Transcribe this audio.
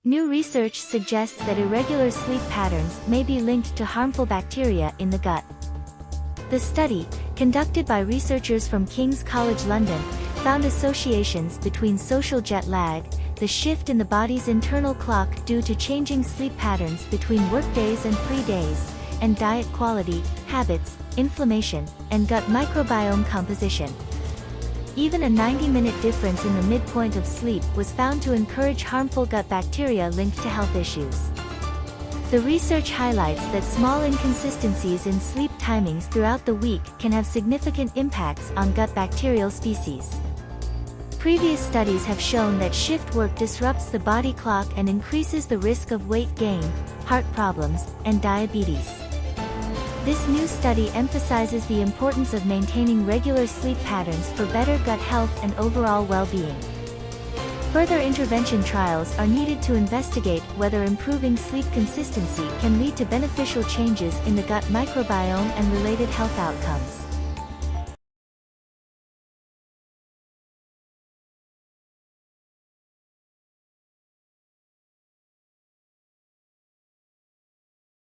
New research suggests that irregular sleep patterns may be linked to harmful bacteria in the gut. The study, conducted by researchers from King's College London, found associations between social jet lag, the shift in the body's internal clock due to changing sleep patterns between workdays and free days, and diet quality, habits, inflammation, and gut microbiome composition. Even a 90-minute difference in the midpoint of sleep was found to encourage harmful gut bacteria linked to health issues. The research highlights that small inconsistencies in sleep timings throughout the week can have significant impacts on gut bacterial species. Previous studies have shown that shift work disrupts the body clock and increases the risk of weight gain, heart problems, and diabetes. This new study emphasizes the importance of maintaining regular sleep patterns for better gut health and overall well-being. Further intervention trials are needed to investigate whether improving sleep consistency can lead to beneficial changes in the gut microbiome and related health outcomes.